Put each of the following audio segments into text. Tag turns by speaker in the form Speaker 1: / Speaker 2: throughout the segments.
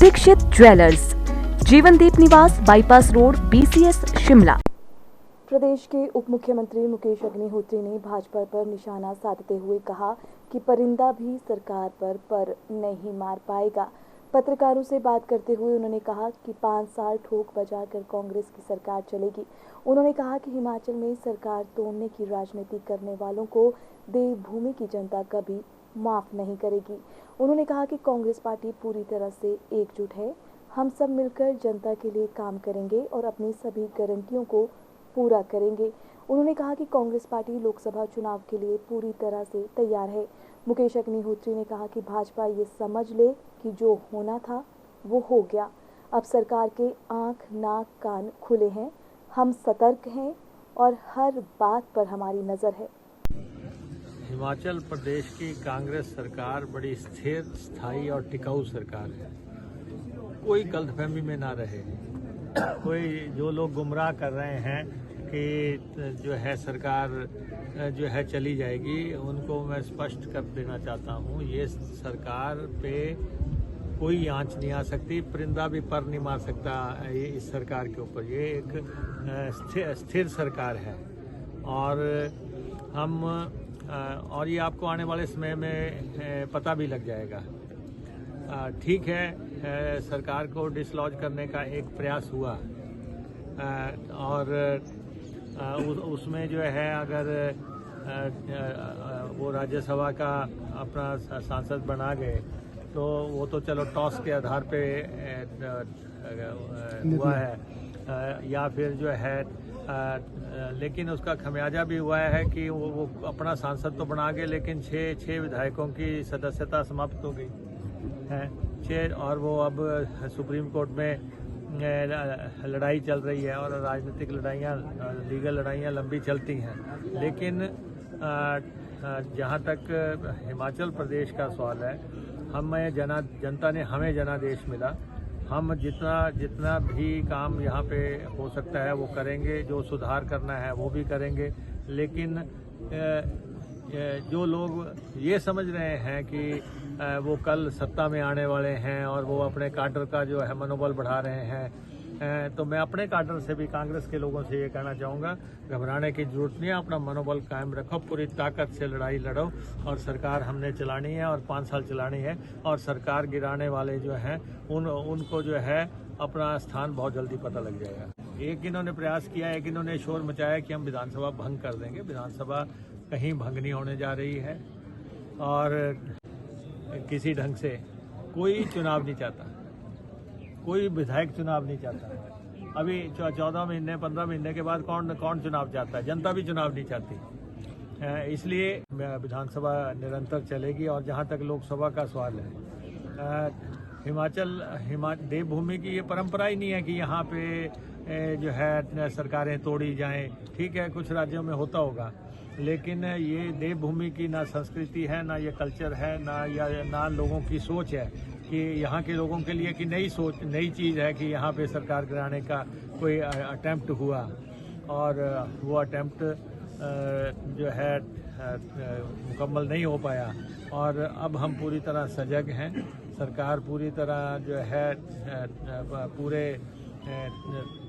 Speaker 1: Dixit jewellers, जीवनदीप निवास, bypass road, BCS, Shimla.
Speaker 2: प्रदेश के उप मुख्यमंत्री मुकेश अग्निहोत्री ने भाजपा पर निशाना साधते हुए कहा कि परिंदा भी सरकार पर नहीं मार पाएगा। पत्रकारों से बात करते हुए उन्होंने कहा कि 5 साल ठोक बजाकर कांग्रेस की सरकार चलेगी। उन्होंने कहा कि हिमाचल में सरकार तोड़ने की राजनीति करने वालों को देवभूमि की जनता कभी माफ नहीं करेगी। उन्होंने कहा कि कांग्रेस पार्टी पूरी तरह से एकजुट है। हम सब मिलकर जनता के लिए काम करेंगे और अपनी सभी गारंटियों को पूरा करेंगे। उन्होंने कहा कि कांग्रेस पार्टी लोकसभा चुनाव के लिए पूरी तरह से तैयार है। मुकेश अग्निहोत्री ने कहा कि भाजपा ये समझ ले कि जो होना था वो हो गया। अब सरकार के आंख, नाक, कान खुले हैं। हम सतर्क हैं और हर बात पर हमारी नजर है।
Speaker 3: हिमाचल प्रदेश की कांग्रेस सरकार बड़ी स्थिर, स्थायी और टिकाऊ सरकार है। कोई गलतफहमी में ना रहे। कोई जो लोग गुमराह कर रहे हैं कि जो है सरकार जो है चली जाएगी, उनको मैं स्पष्ट कर देना चाहता हूँ, ये सरकार पे कोई आंच नहीं आ सकती, परिंदा भी पर नहीं मार सकता ये इस सरकार के ऊपर। ये एक स्थिर सरकार है और ये आपको आने वाले समय में पता भी लग जाएगा। ठीक है, सरकार को डिसलॉज करने का एक प्रयास हुआ और उसमें जो है अगर वो राज्यसभा का अपना सांसद बना गए तो वो तो चलो टॉस के आधार पे हुआ है या फिर जो है लेकिन उसका खमियाजा भी हुआ है कि वो अपना सांसद तो बना गए लेकिन छः विधायकों की सदस्यता समाप्त हो गई है। 6 और वो अब सुप्रीम कोर्ट में लड़ाई चल रही है और राजनीतिक लड़ाइयाँ, लीगल लड़ाइयाँ लंबी चलती हैं। लेकिन जहाँ तक हिमाचल प्रदेश का सवाल है, जनता ने हमें जनादेश मिला। हम जितना भी काम यहाँ पे हो सकता है वो करेंगे, जो सुधार करना है वो भी करेंगे। लेकिन जो लोग ये समझ रहे हैं कि वो कल सत्ता में आने वाले हैं और वो अपने काडर का जो है मनोबल बढ़ा रहे हैं, तो मैं अपने काडर से भी, कांग्रेस के लोगों से ये कहना चाहूँगा, घबराने की जरूरत नहीं है। अपना मनोबल कायम रखो, पूरी ताकत से लड़ाई लड़ो और सरकार हमने चलानी है और 5 साल चलानी है। और सरकार गिराने वाले जो हैं उनको जो है अपना स्थान बहुत जल्दी पता लग जाएगा। एक इन्होंने प्रयास किया, एक इन्होंने शोर मचाया कि हम विधानसभा भंग कर देंगे। विधानसभा कहीं भंग नहीं होने जा रही है और किसी ढंग से कोई चुनाव नहीं चाहता, कोई विधायक चुनाव नहीं चाहता। अभी 14 महीने 15 महीने के बाद कौन चुनाव चाहता है? जनता भी चुनाव नहीं चाहती। इसलिए विधानसभा निरंतर चलेगी। और जहाँ तक लोकसभा का सवाल है, हिमाचल देवभूमि की ये परंपरा ही नहीं है कि यहाँ पे जो है सरकारें तोड़ी जाएं। ठीक है, कुछ राज्यों में होता होगा, लेकिन ये देवभूमि की ना संस्कृति है, ना ये कल्चर है, ना लोगों की सोच है कि यहाँ के लोगों के लिए कि नई चीज़ है कि यहाँ पे सरकार गिराने का कोई अटेम्प्ट हुआ। और वो अटेम्प्ट जो है मुकम्मल नहीं हो पाया। और अब हम पूरी तरह सजग हैं। सरकार पूरी तरह जो है पूरे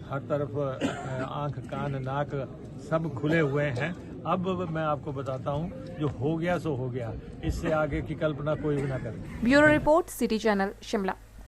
Speaker 3: हर तरफ आंख, कान, नाक सब खुले हुए हैं। अब मैं आपको बताता हूँ, जो हो गया सो हो गया। इससे आगे की कल्पना कोई भी ना करे।
Speaker 1: Bureau report, city channel, Shimla.